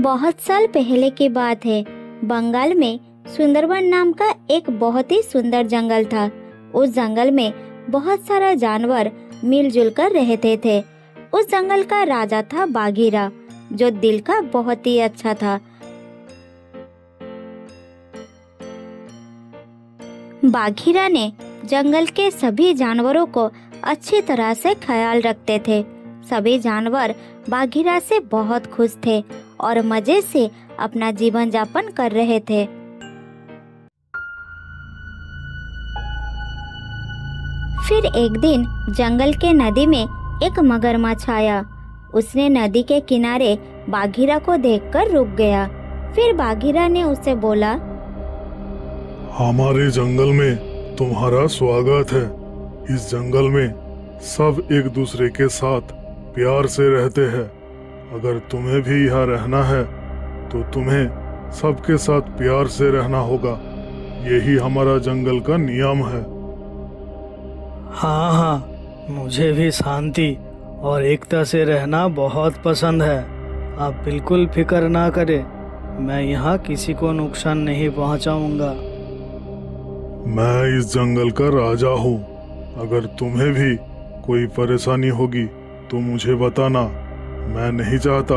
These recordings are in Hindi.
बहुत साल पहले की बात है। बंगाल में सुंदरवन नाम का एक बहुत ही सुंदर जंगल था। उस जंगल में बहुत सारा जानवर मिलजुल कर रहते थे। उस जंगल का राजा था बाघीरा, जो दिल का बहुत ही अच्छा था। बाघीरा ने जंगल के सभी जानवरों को अच्छी तरह से ख्याल रखते थे। सभी जानवर बाघीरा से बहुत खुश थे और मजे से अपना जीवन यापन कर रहे थे। फिर एक दिन जंगल के नदी में एक मगरमच्छ आया। उसने नदी के किनारे बाघीरा को देखकर रुक गया। फिर बाघीरा ने उसे बोला, हमारे जंगल में तुम्हारा स्वागत है। इस जंगल में सब एक दूसरे के साथ प्यार से रहते हैं। अगर तुम्हें भी यहाँ रहना है तो तुम्हें सबके साथ प्यार से रहना होगा। यही हमारा जंगल का नियम है। हाँ, मुझे भी शांति और एकता से रहना बहुत पसंद है। आप बिल्कुल फिक्र ना करें, मैं यहाँ किसी को नुकसान नहीं पहुँचाऊँगा। मैं इस जंगल का राजा हूँ। अगर तुम्हें भी कोई परेशानी होगी तो मुझे बताना। मैं नहीं चाहता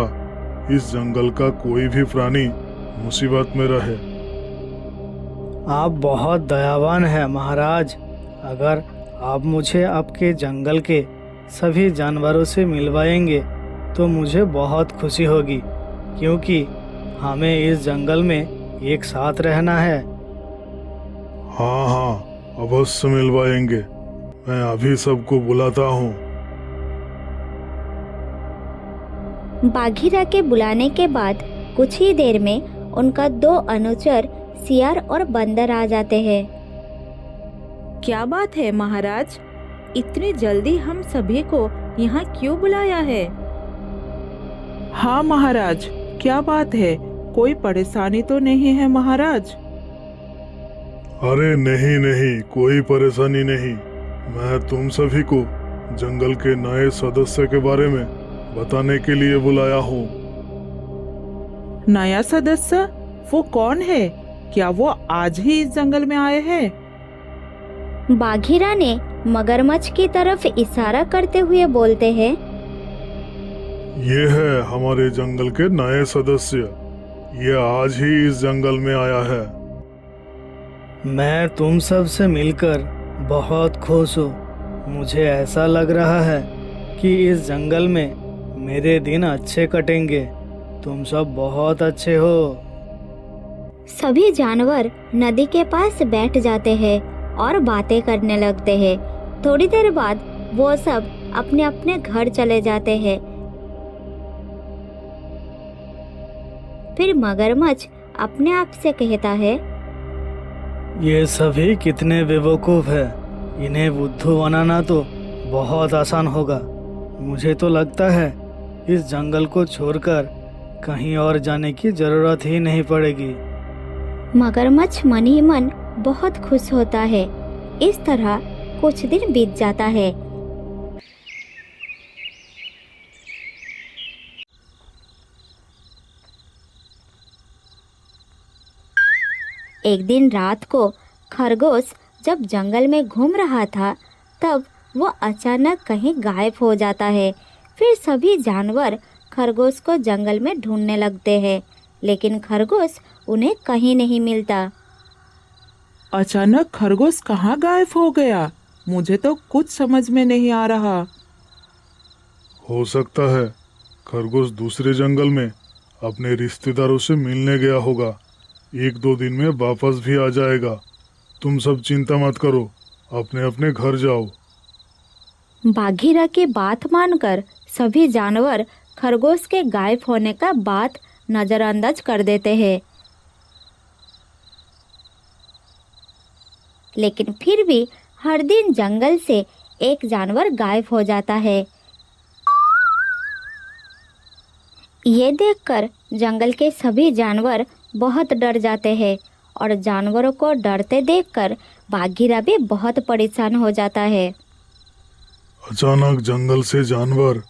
इस जंगल का कोई भी प्राणी मुसीबत में रहे। आप बहुत दयावान हैं महाराज। अगर आप मुझे आपके जंगल के सभी जानवरों से मिलवाएंगे तो मुझे बहुत खुशी होगी, क्योंकि हमें इस जंगल में एक साथ रहना है। हाँ, अवश्य मिलवाएंगे। मैं अभी सबको बुलाता हूँ। बाघीरा के बुलाने के बाद कुछ ही देर में उनका 2 अनुचर सियार और बंदर आ जाते हैं। क्या बात है महाराज, इतनी जल्दी हम सभी को यहाँ क्यों बुलाया है? हाँ महाराज, क्या बात है? कोई परेशानी तो नहीं है महाराज? अरे नहीं, कोई परेशानी नहीं। मैं तुम सभी को जंगल के नए सदस्य के बारे में बताने के लिए बुलाया हूँ। नया सदस्य? वो कौन है? क्या वो आज ही इस जंगल में आए हैं? बाघीरा ने मगरमच्छ की तरफ इशारा करते हुए बोलते हैं, ये है हमारे जंगल के नए सदस्य। ये आज ही इस जंगल में आया है। मैं तुम सब से मिलकर बहुत खुश हूँ। मुझे ऐसा लग रहा है कि इस जंगल में मेरे दिन अच्छे कटेंगे। तुम सब बहुत अच्छे हो। सभी जानवर नदी के पास बैठ जाते हैं और बातें करने लगते हैं। थोड़ी देर बाद वो सब अपने अपने घर चले जाते हैं। फिर मगरमच्छ अपने आप से कहता है, ये सभी कितने बेवकूफ़ है। इन्हें बुद्धू बनाना तो बहुत आसान होगा। मुझे तो लगता है इस जंगल को छोड़कर कहीं और जाने की जरूरत ही नहीं पड़ेगी। मगरमच्छ मन ही मन बहुत खुश होता है। इस तरह कुछ दिन बीत जाता है। एक दिन रात को खरगोश जब जंगल में घूम रहा था, तब वो अचानक कहीं गायब हो जाता है। फिर सभी जानवर खरगोश को जंगल में ढूंढने लगते हैं, लेकिन खरगोश उन्हें कहीं नहीं मिलता। अचानक खरगोश कहाँ गायब हो गया? मुझे तो कुछ समझ में नहीं आ रहा। हो सकता है खरगोश दूसरे जंगल में अपने रिश्तेदारों से मिलने गया होगा। 1-2 दिन में वापस भी आ जाएगा। तुम सब चिंता मत करो, अपने अपने घर जाओ। बाघीरा की बात मानकर सभी जानवर खरगोश के गायब होने का बात नजरअंदाज कर देते हैं, लेकिन फिर भी हर दिन जंगल से एक जानवर गायब हो जाता है। ये देखकर जंगल के सभी जानवर बहुत डर जाते हैं और जानवरों को डरते देखकर बाघीरा भी बहुत परेशान हो जाता है। अचानक जंगल से जानवर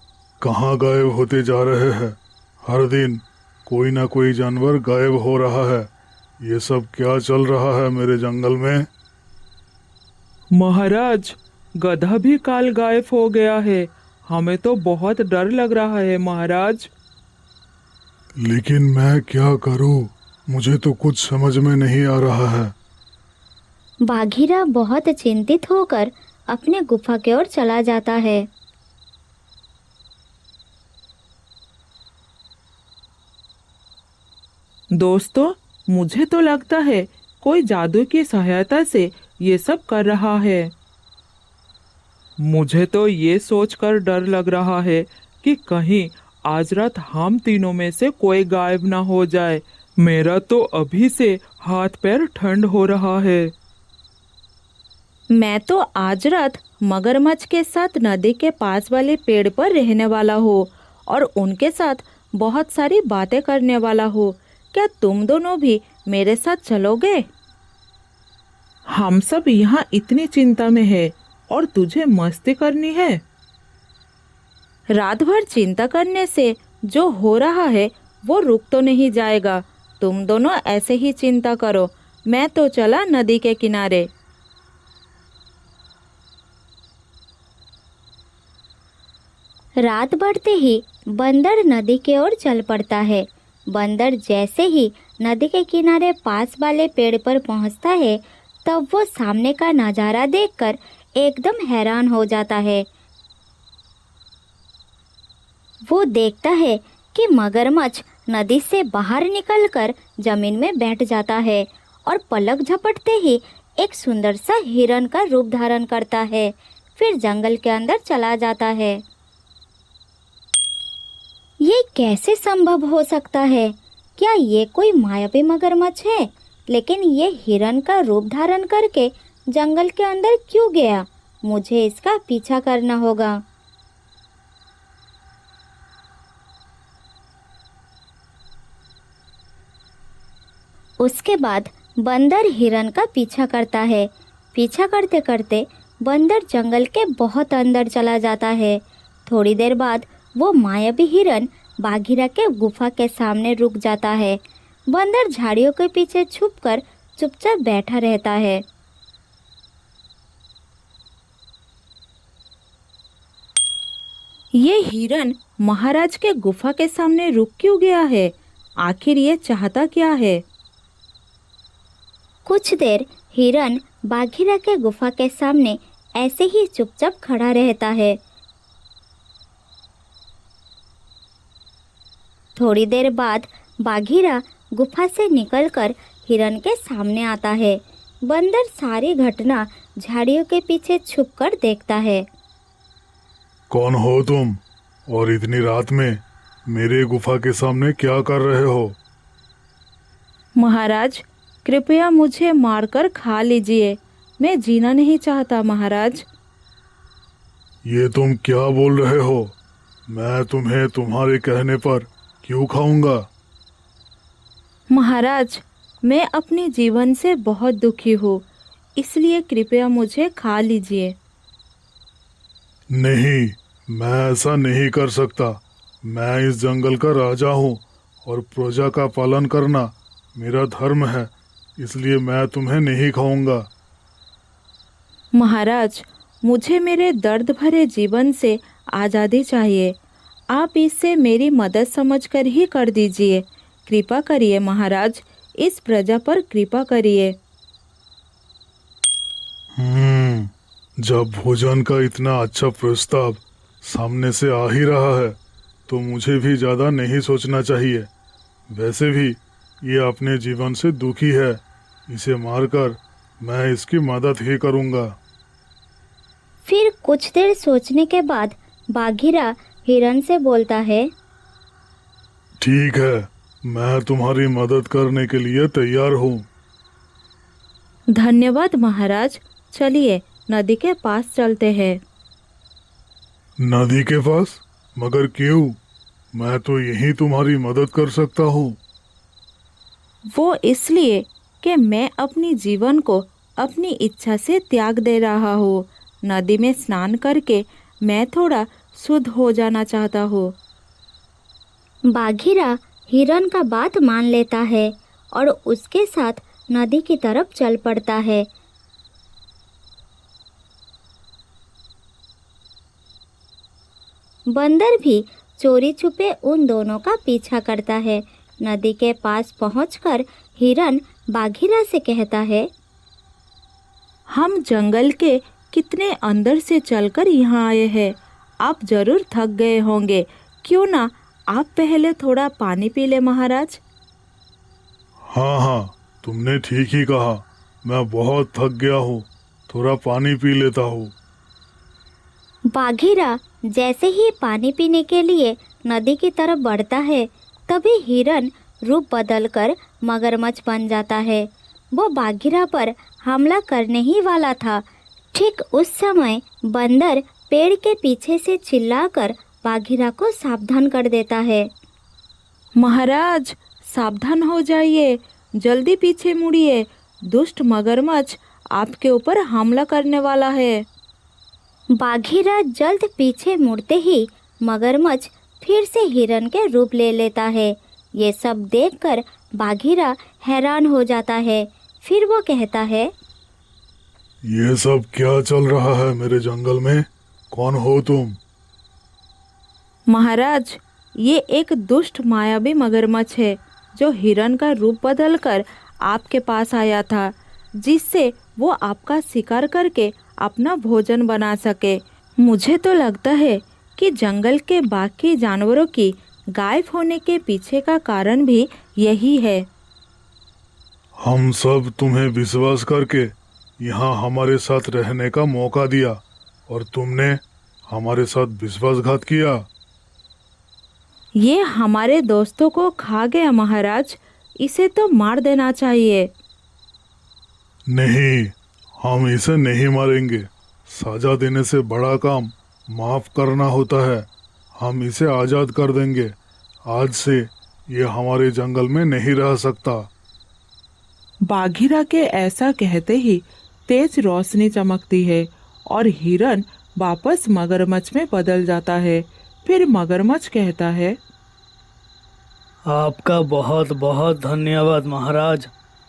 कहाँ गायब होते जा रहे हैं। हर दिन कोई ना कोई जानवर गायब हो रहा है। ये सब क्या चल रहा है मेरे जंगल में? महाराज, गधा भी काल गायब हो गया है। हमें तो बहुत डर लग रहा है महाराज। लेकिन मैं क्या करूं? मुझे तो कुछ समझ में नहीं आ रहा है। बाघीरा बहुत चिंतित होकर अपने गुफा की ओर चला जाता है। दोस्तों, मुझे तो लगता है कोई जादू की सहायता से ये सब कर रहा है। मुझे तो ये सोचकर डर लग रहा है कि कहीं आज रात हम तीनों में से कोई गायब ना हो जाए। मेरा तो अभी से हाथ पैर ठंड हो रहा है। मैं तो आज रात मगरमच्छ के साथ नदी के पास वाले पेड़ पर रहने वाला हूँ और उनके साथ बहुत सारी बातें करने वाला हूँ। क्या तुम दोनों भी मेरे साथ चलोगे? हम सब यहाँ इतनी चिंता में है और तुझे मस्ती करनी है। रात भर चिंता करने से जो हो रहा है वो रुक तो नहीं जाएगा। तुम दोनों ऐसे ही चिंता करो। मैं तो चला नदी के किनारे। रात बढ़ते ही बंदर नदी की ओर चल पड़ता है। बंदर जैसे ही नदी के किनारे पास वाले पेड़ पर पहुंचता है, तब वो सामने का नज़ारा देखकर एकदम हैरान हो जाता है। वो देखता है कि मगरमच्छ नदी से बाहर निकलकर जमीन में बैठ जाता है और पलक झपटते ही एक सुंदर सा हिरन का रूप धारण करता है, फिर जंगल के अंदर चला जाता है। ये कैसे संभव हो सकता है? क्या ये कोई मायावी मगरमच्छ है? लेकिन ये हिरन का रूप धारण करके जंगल के अंदर क्यों गया? मुझे इसका पीछा करना होगा। उसके बाद बंदर हिरन का पीछा करता है। पीछा करते करते बंदर जंगल के बहुत अंदर चला जाता है। थोड़ी देर बाद वो मायावी हिरन बाघीरा के गुफा के सामने रुक जाता है। बंदर झाड़ियों के पीछे छुपकर चुपचाप बैठा रहता है। ये हिरन महाराज के गुफा के सामने रुक क्यों गया है? आखिर ये चाहता क्या है? कुछ देर हिरन बाघीरा के गुफा के सामने ऐसे ही चुपचाप खड़ा रहता है। थोड़ी देर बाद बाघीरा गुफा से निकलकर हिरन के सामने आता है। बंदर सारी घटना झाड़ियों के पीछे छुपकर देखता है। कौन हो तुम? और इतनी रात में मेरे गुफा के सामने क्या कर रहे हो? महाराज, कृपया मुझे मारकर खा लीजिए। मैं जीना नहीं चाहता महाराज। ये तुम क्या बोल रहे हो? मैं तुम्हें तुम्हारे कहने पर क्यों खाऊंगा? महाराज, मैं अपने जीवन से बहुत दुखी हूँ, इसलिए कृपया मुझे खा लीजिए। नहीं, मैं ऐसा नहीं कर सकता। मैं इस जंगल का राजा हूँ और प्रजा का पालन करना मेरा धर्म है, इसलिए मैं तुम्हें नहीं खाऊंगा। महाराज, मुझे मेरे दर्द भरे जीवन से आज़ादी चाहिए। आप इससे मेरी मदद समझकर ही कर दीजिए। कृपा करिए महाराज, इस प्रजा पर कृपा करिए। जब भोजन का इतना अच्छा प्रस्ताव सामने से आ ही रहा है, तो मुझे भी ज़्यादा नहीं सोचना चाहिए। वैसे भी ये अपने जीवन से दुखी है, इसे मारकर मैं इसकी मदद ही करूँगा। फिर कुछ देर सोचने के बाद बाघीरा हिरन से बोलता है, ठीक है, मैं तुम्हारी मदद करने के लिए तैयार हूँ। धन्यवाद महाराज। चलिए नदी के पास चलते हैं। नदी के पास? मगर क्यों? मैं तो यहीं तुम्हारी मदद कर सकता हूँ। वो इसलिए कि मैं अपनी जीवन को अपनी इच्छा से त्याग दे रहा हूँ। नदी में स्नान करके मैं थोड़ा शुद्ध हो जाना चाहता हूँ। बाघीरा हिरन का बात मान लेता है और उसके साथ नदी की तरफ चल पड़ता है। बंदर भी चोरी छुपे उन दोनों का पीछा करता है। नदी के पास पहुंचकर हिरन बाघीरा से कहता है, हम जंगल के कितने अंदर से चलकर यहाँ आए हैं। आप जरूर थक गए होंगे, क्यों ना आप पहले थोड़ा पानी पी ले महाराज। हाँ हाँ, तुमने ठीक ही कहा। मैं बहुत थक गया हूँ, थोड़ा पानी पी लेता हूँ। बाघीरा जैसे ही पानी पीने के लिए नदी की तरफ बढ़ता है, तभी हिरन रूप बदलकर मगरमच्छ बन जाता है। वो बाघीरा पर हमला करने ही वाला था। ठीक उस समय बंदर पेड़ के पीछे से चिल्लाकर बाघीरा को सावधान कर देता है। महाराज सावधान हो जाइए, जल्दी पीछे मुड़िए, दुष्ट मगरमच्छ आपके ऊपर हमला करने वाला है। बाघीरा जल्द पीछे मुड़ते ही मगरमच्छ फिर से हिरन के रूप ले लेता है। ये सब देखकर बाघीरा हैरान हो जाता है। फिर वो कहता है, ये सब क्या चल रहा है मेरे जंगल में? कौन हो तुम? महाराज, ये एक दुष्ट मायावी मगरमच्छ है जो हिरन का रूप बदलकर आपके पास आया था, जिससे वो आपका शिकार करके अपना भोजन बना सके। मुझे तो लगता है कि जंगल के बाकी जानवरों की गायब होने के पीछे का कारण भी यही है। हम सब तुम्हें विश्वास करके यहाँ हमारे साथ रहने का मौका दिया और तुमने हमारे साथ विश्वासघात किया। ये हमारे दोस्तों को खा गया महाराज, इसे तो मार देना चाहिए। नहीं, हम इसे नहीं मारेंगे। सजा देने से बड़ा काम माफ करना होता है। हम इसे आज़ाद कर देंगे। आज से ये हमारे जंगल में नहीं रह सकता। बाघीरा के ऐसा कहते ही तेज रोशनी चमकती है और हिरन वापस मगरमच्छ में बदल जाता है। फिर मगरमच्छ कहता है, आपका बहुत बहुत धन्यवाद महाराज।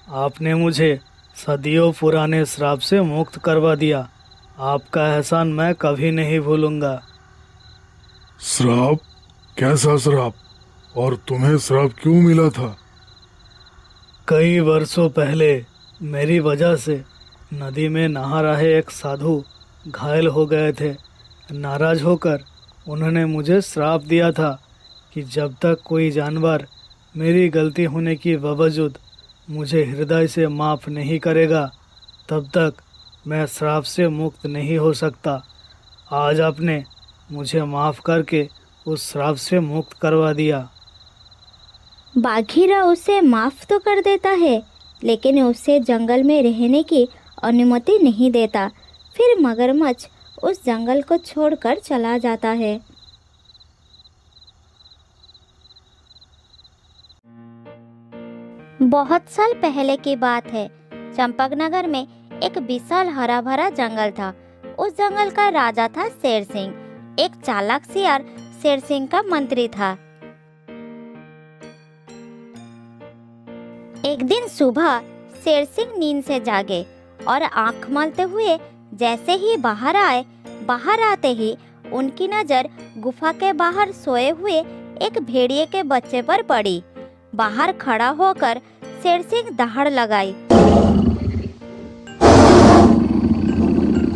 आपने मुझे सदियों पुराने श्राप से मुक्त करवा दिया। आपका एहसान मैं कभी नहीं भूलूंगा। श्राप? कैसा श्राप? और तुम्हें श्राप क्यों मिला था? कई वर्षों पहले मेरी वजह से नदी में नहा रहे एक साधु घायल हो गए थे। नाराज होकर उन्होंने मुझे श्राप दिया था कि जब तक कोई जानवर मेरी गलती होने की बावजूद मुझे हृदय से माफ़ नहीं करेगा, तब तक मैं श्राप से मुक्त नहीं हो सकता। आज आपने मुझे माफ़ करके उस श्राप से मुक्त करवा दिया। बाघीरा उसे माफ तो कर देता है, लेकिन उसे जंगल में रहने की अनुमति नहीं देता। फिर मगरमच्छ उस जंगल को छोड़कर चला जाता है। बहुत साल पहले की बात है। चंपकनगर में एक विशाल हरा भरा जंगल था। उस जंगल का राजा था शेर सिंह। एक चालाक सियार शेर सिंह का मंत्री था। एक दिन सुबह शेर सिंह नींद से जागे और आंख मलते हुए जैसे ही बाहर आए, बाहर आते ही उनकी नजर गुफा के बाहर सोए हुए एक भेड़िए के बच्चे पर पड़ी। बाहर खड़ा होकर शेर सिंह दहाड़ लगाई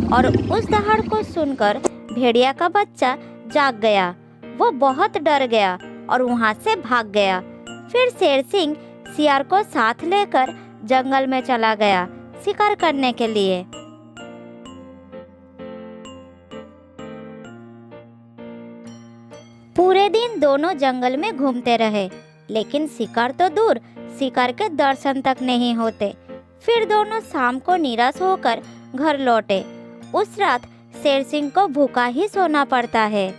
और उस दहाड़ को सुनकर भेड़िया का बच्चा जाग गया। वो बहुत डर गया और वहां से भाग गया। फिर शेर सिंह सियार को साथ लेकर जंगल में चला गया शिकार करने के लिए। पूरे दिन दोनों जंगल में घूमते रहे, लेकिन शिकार तो दूर, शिकार के दर्शन तक नहीं होते। फिर दोनों शाम को निराश होकर घर लौटे। उस रात शेर सिंह को भूखा ही सोना पड़ता है।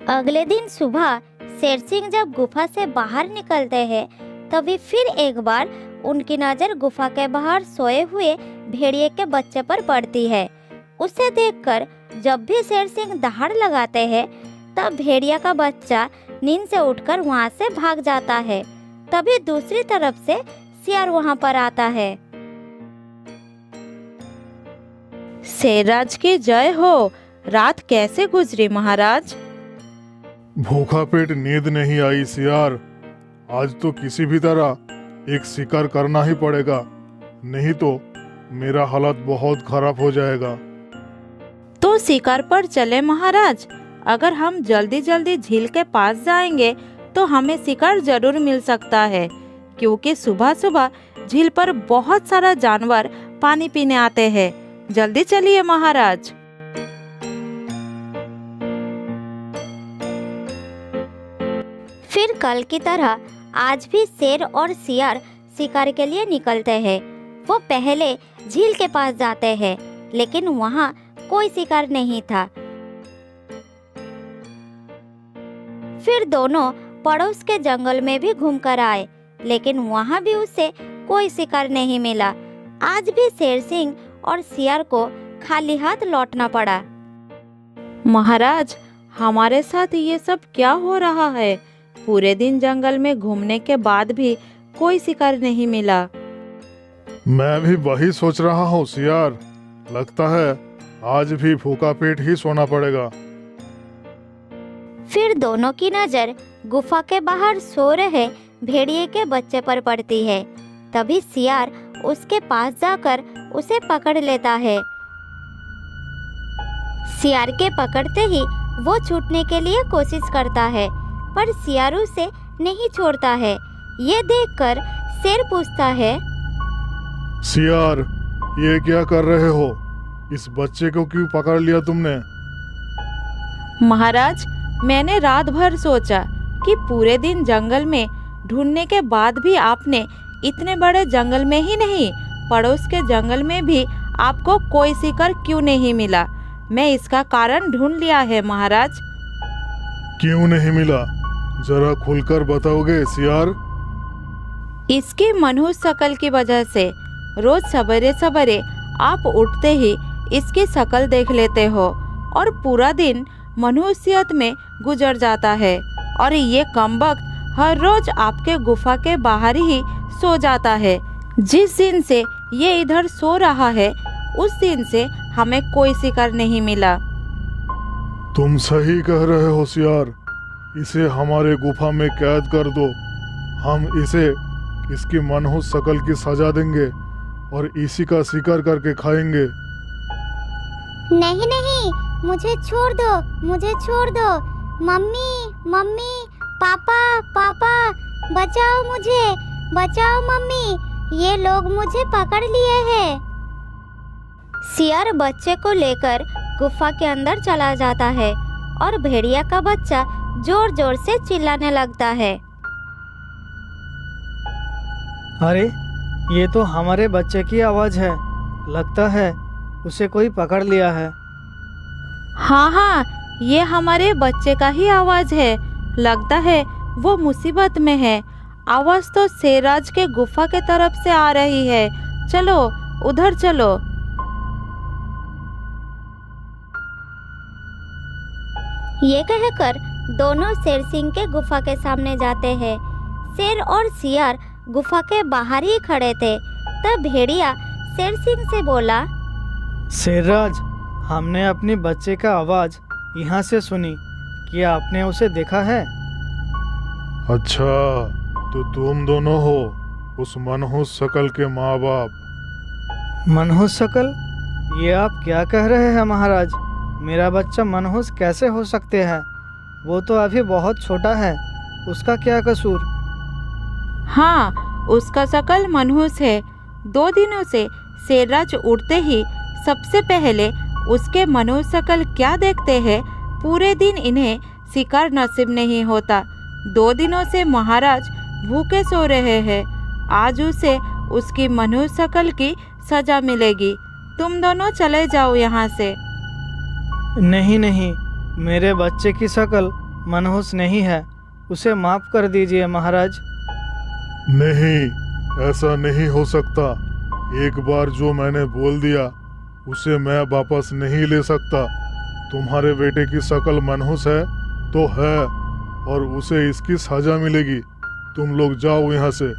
अगले दिन सुबह शेर सिंह जब गुफा से बाहर निकलते हैं, तभी फिर एक बार उनकी नज़र गुफा के बाहर सोए हुए भेड़िए के बच्चे पर पड़ती है। उसे देखकर जब भी शेर सिंह दहाड़ लगाते हैं तब भेड़िया का बच्चा नींद से उठकर वहाँ से भाग जाता है। तभी दूसरी तरफ से सियार वहाँ पर आता है। शेरराज की जय हो। रात कैसे गुजरी महाराज? भूखा पेट नींद नहीं आई सियार। आज तो किसी भी तरह एक शिकार करना ही पड़ेगा, नहीं तो मेरा हालत बहुत खराब हो जाएगा। तो शिकार पर चले महाराज। अगर हम जल्दी जल्दी झील के पास जाएंगे तो हमें शिकार जरूर मिल सकता है, क्योंकि सुबह सुबह झील पर बहुत सारा जानवर पानी पीने आते हैं। जल्दी चलिए महाराज। फिर कल की तरह आज भी शेर और सियार शिकार के लिए निकलते हैं। वो पहले झील के पास जाते हैं, लेकिन वहाँ कोई शिकार नहीं था। फिर दोनों पड़ोस के जंगल में भी घूमकर आए, लेकिन वहाँ भी उसे कोई शिकार नहीं मिला। आज भी शेर सिंह और सियार को खाली हाथ लौटना पड़ा। महाराज, हमारे साथ ये सब क्या हो रहा है? पूरे दिन जंगल में घूमने के बाद भी कोई शिकार नहीं मिला। मैं भी वही सोच रहा हूँ सियार। लगता है आज भी भूखा पेट ही सोना पड़ेगा। फिर दोनों की नजर गुफा के बाहर सो रहे भेड़िए के बच्चे पर पड़ती है। तभी सियार उसके पास जाकर उसे पकड़ लेता है। सियार के पकड़ते ही वो छूटने के लिए कोशिश करता है, पर सियार उसे नहीं छोड़ता है। ये देखकर शेर पूछता है, सियार, ये क्या कर रहे हो? इस बच्चे को क्यों पकड़ लिया तुमने? महाराज, मैंने रात भर सोचा कि पूरे दिन जंगल में ढूंढने के बाद भी आपने इतने बड़े जंगल में ही नहीं, पड़ोस के जंगल में भी आपको कोई शिकार क्यों नहीं मिला। मैं इसका कारण ढूंढ लिया है महाराज। क्यों नहीं मिला? जरा खुलकर बताओगे सियार? इसकी मनहूस शक्ल की वजह से। रोज सवेरे सवेरे आप उठते ही इसकी शक्ल देख लेते हो और पूरा दिन मनहूसियत में गुजर जाता है। और ये कमबख्त हर रोज आपके गुफा के बाहर ही सो जाता है। जिस दिन से ये इधर सो रहा है उस दिन से हमें कोई शिकार नहीं मिला। तुम सही कह रहे हो सियार। इसे हमारे गुफा में कैद कर दो। हम इसे इसकी मनहूस शक्ल की सजा देंगे और इसी का शिकार करके खाएंगे। नहीं नहीं, मुझे छोड़ दो, मुझे छोड़ दो। मम्मी मम्मी, पापा पापा, बचाओ मुझे, बचाओ मम्मी, ये लोग मुझे पकड़ लिए हैं। सियार बच्चे को लेकर गुफा के अंदर चला जाता है और भेड़िया का बच्चा जोर जोर से चिल्लाने लगता है। अरे, ये तो हमारे बच्चे की आवाज़ है। लगता है उसे कोई पकड़ लिया है। हाँ हाँ, ये हमारे बच्चे का ही आवाज़ है। लगता है वो मुसीबत में है। आवाज़ तो शेरराज के गुफा के तरफ से आ रही है। चलो उधर चलो। ये कहकर दोनों शेर सिंह के गुफा के सामने जाते हैं। शेर और सियार गुफा के बाहर ही खड़े थे। तब भेड़िया शेर सिंह से बोला, शेरराज, हमने अपने बच्चे का आवाज़ यहाँ से सुनी। क्या आपने उसे देखा है? अच्छा, तो तुम दोनों हो उस मनहूस शक्ल के माँ बाप। मनहूस शक्ल? ये आप क्या कह रहे हैं महाराज? मेरा बच्चा मनहूस कैसे हो सकते हैं? वो तो अभी बहुत छोटा है। उसका क्या कसूर? हाँ, उसका शक्ल मनहूस है। 2 दिनों से शेरराज उठते ही सबसे पहले उसके मनहूस शक्ल क्या देखते हैं। पूरे दिन इन्हें शिकार नसीब नहीं होता। 2 दिनों से महाराज भूखे सो रहे हैं। आज उसे उसकी मनहूस शक्ल की सजा मिलेगी। तुम दोनों चले जाओ यहाँ से। नहीं नहीं, मेरे बच्चे की शक्ल मनहूस नहीं है। उसे माफ़ कर दीजिए महाराज। नहीं, ऐसा नहीं हो सकता। एक बार जो मैंने बोल दिया उसे मैं वापस नहीं ले सकता। तुम्हारे बेटे की शक्ल मनहूस है तो है, और उसे इसकी सजा मिलेगी। तुम लोग जाओ यहाँ से।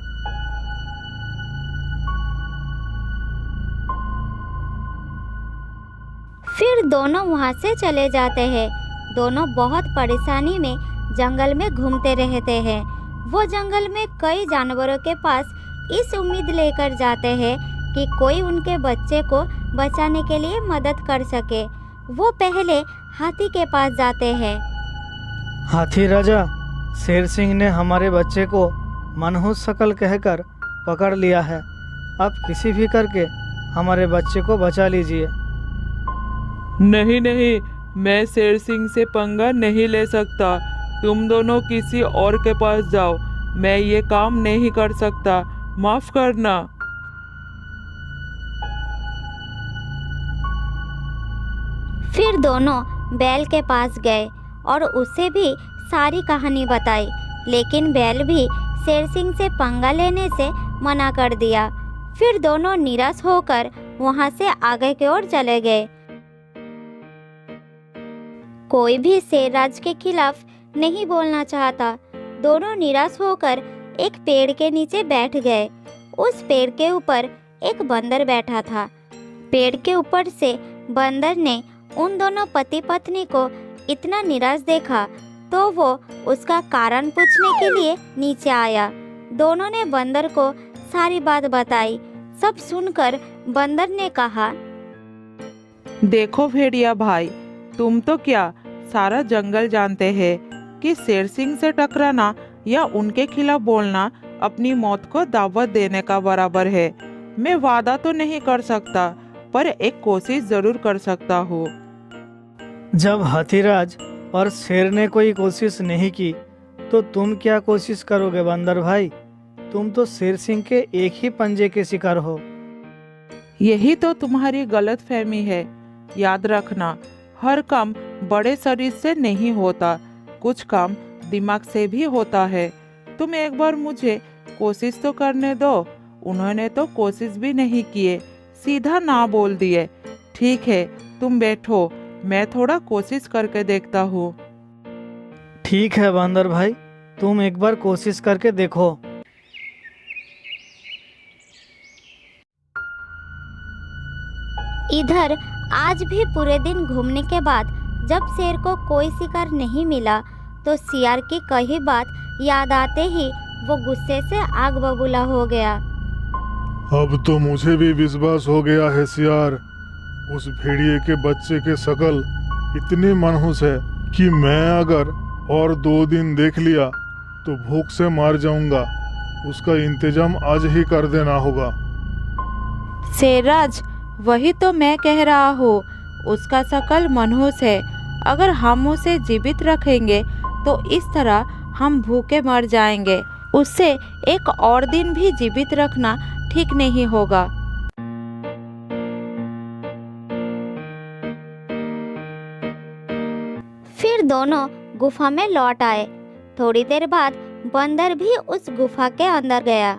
फिर दोनों वहाँ से चले जाते हैं। दोनों बहुत परेशानी में जंगल में घूमते रहते हैं। वो जंगल में कई जानवरों के पास इस उम्मीद लेकर जाते हैं कि कोई उनके बच्चे को बचाने के लिए मदद कर सके। वो पहले हाथी के पास जाते हैं। हाथी राजा, शेर सिंह ने हमारे बच्चे को मनहूस शक्ल कहकर पकड़ लिया है। आप किसी भी करके हमारे बच्चे को बचा लीजिए। नहीं नहीं, मैं शेर सिंह से पंगा नहीं ले सकता। तुम दोनों किसी और के पास जाओ, मैं ये काम नहीं कर सकता। माफ करना। फिर दोनों बैल के पास गए और उसे भी सारी कहानी बताई, लेकिन बैल भी शेर सिंह से पंगा लेने से मना कर दिया। फिर दोनों निराश होकर वहां से आगे की ओर चले गए। कोई भी शेरराज के खिलाफ नहीं बोलना चाहता। दोनों निराश होकर एक पेड़ के नीचे बैठ गए। उस पेड़ के ऊपर एक बंदर बैठा था। पेड़ के ऊपर से बंदर ने उन दोनों पति पत्नी को इतना निराश देखा तो वो उसका कारण पूछने के लिए नीचे आया। दोनों ने बंदर को सारी बात बताई। सब सुनकर बंदर ने कहा, देखो भेड़िया भाई, तुम तो क्या सारा जंगल जानते हैं कि शेर सिंह से टकराना या उनके खिलाफ बोलना अपनी मौत को दावत देने का बराबर है। मैं वादा तो नहीं कर सकता, पर एक कोशिश जरूर कर सकता हूँ। जब हाथीराज और शेर ने कोई कोशिश नहीं की तो तुम क्या कोशिश करोगे बंदर भाई? तुम तो शेर सिंह के एक ही पंजे के शिकार हो। यही तो तुम्हारी गलत फहमी है। याद रखना, हर काम बड़े शरीर से नहीं होता, कुछ काम दिमाग से भी होता है। तुम एक बार मुझे कोशिश तो करने दो। उन्होंने तो कोशिश भी नहीं किए, सीधा ना बोल दिए। ठीक है, तुम बैठो, मैं थोड़ा कोशिश करके देखता हूँ। ठीक है बंदर भाई, तुम एक बार कोशिश करके देखो। इधर आज भी पूरे दिन घूमने के बाद जब शेर को कोई शिकार नहीं मिला तो सियार की कही बात याद आते ही वो गुस्से से आग बबूला हो गया। अब तो मुझे भी विश्वास हो गया है सियार। उस भेड़िए के बच्चे के शक्ल इतनी मनहूस है कि मैं अगर और 2 दिन देख लिया तो भूख से मार जाऊंगा। उसका इंतजाम आज ही कर देना होगा। शेरराज, वही तो मैं कह रहा हूँ, उसका शक्ल मनहूस है। अगर हम उसे जीवित रखेंगे तो इस तरह हम भूखे मर जाएंगे। उससे एक और दिन भी जीवित रखना ठीक नहीं होगा। फिर दोनों गुफा में लौट आए। थोड़ी देर बाद बंदर भी उस गुफा के अंदर गया।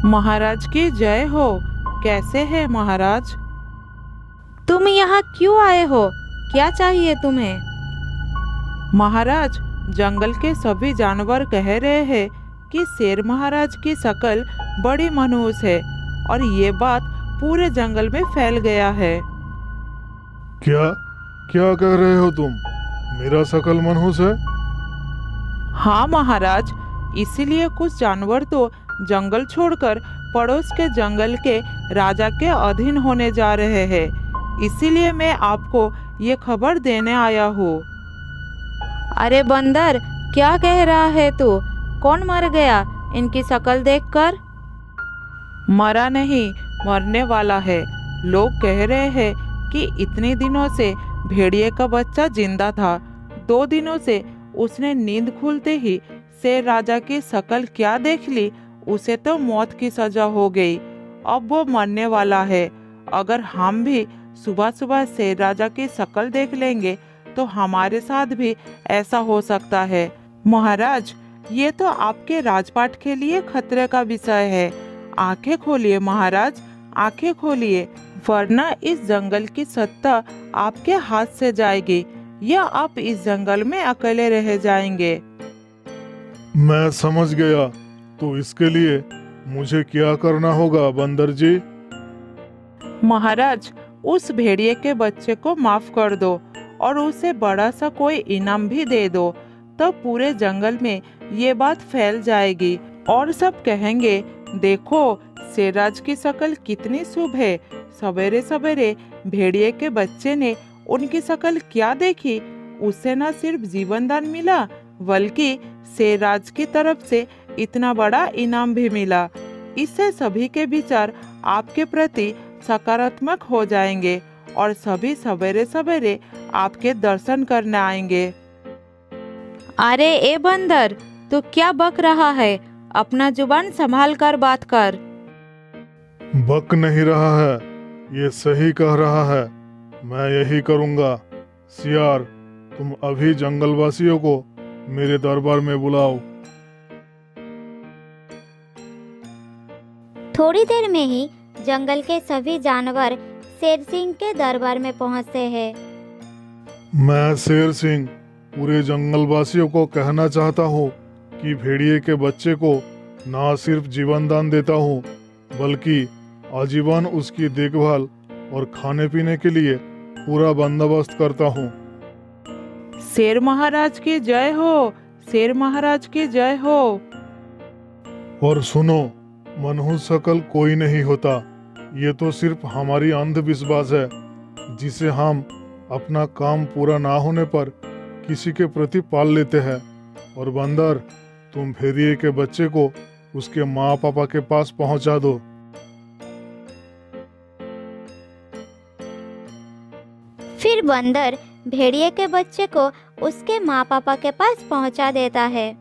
महाराज की जय हो। कैसे है महाराज? तुम यहाँ क्यों आए हो? क्या चाहिए तुम्हें? महाराज, जंगल के सभी जानवर कह रहे हैं कि शेर महाराज की शक्ल बड़ी मनहूस है और ये बात पूरे जंगल में फैल गया है। क्या क्या कह रहे हो तुम? मेरा शक्ल मनहूस है? हाँ महाराज, इसीलिए कुछ जानवर तो जंगल छोड़कर पड़ोस के जंगल के राजा के अधीन होने जा रहे हैं। इसीलिए मैं आपको ये खबर देने आया हूँ। अरे बंदर, क्या कह रहा है तू? कौन मर गया इनकी शक्ल देखकर? मरा नहीं, मरने वाला है। लोग कह रहे हैं कि इतने दिनों से भेड़िए का बच्चा जिंदा था। 2 दिनों से उसने नींद खुलते ही शेर राजा की शक्ल क्या देख ली, उसे तो मौत की सजा हो गई। अब वो मरने वाला है। अगर हम भी सुबह सुबह शेर राजा की शक्ल देख लेंगे तो हमारे साथ भी ऐसा हो सकता है। महाराज, ये तो आपके राजपाट के लिए खतरे का विषय है। आंखें खोलिए महाराज, आंखें खोलिए, वरना इस जंगल की सत्ता आपके हाथ से जाएगी या आप इस जंगल में अकेले रह जाएंगे। मैं समझ गया, तो इसके लिए मुझे क्या करना होगा बंदर जी? महाराज, उस भेड़िए के बच्चे को माफ कर दो और उसे बड़ा सा कोई इनाम भी दे दो, तब पूरे जंगल में ये बात फैल जाएगी और सब कहेंगे, देखो शेरराज की शक्ल कितनी शुभ है। सवेरे सवेरे भेड़िए के बच्चे ने उनकी शक्ल क्या देखी, उसे न सिर्फ जीवन दान मिला बल्कि शेरराज की तरफ से इतना बड़ा इनाम भी मिला। इससे सभी के विचार आपके प्रति सकारात्मक हो जाएंगे और सभी सवेरे सवेरे आपके दर्शन करने आएंगे। अरे ए बंदर, तू क्या बक रहा है? अपना जुबान संभाल कर बात कर। बक नहीं रहा है, ये सही कह रहा है। मैं यही करूँगा। सियार, तुम अभी जंगलवासियों को मेरे दरबार में बुलाओ। थोड़ी देर में ही जंगल के सभी जानवर शेर सिंह के दरबार में पहुंचते हैं। मैं शेर सिंह पूरे जंगलवासियों को कहना चाहता हूँ कि भेड़िए के बच्चे को ना सिर्फ जीवन दान देता हूँ बल्कि आजीवन उसकी देखभाल और खाने पीने के लिए पूरा बंदोबस्त करता हूँ। शेर महाराज की जय हो, शेर महाराज की जय हो। और सुनो, मनहूस शकल कोई नहीं होता। ये तो सिर्फ हमारी अंधविश्वास है जिसे हम अपना काम पूरा ना होने पर किसी के प्रति पाल लेते हैं। और बंदर, तुम भेड़िए के बच्चे को उसके माँ पापा के पास पहुंचा दो। फिर बंदर भेड़िए के बच्चे को उसके माँ पापा के पास पहुंचा देता है।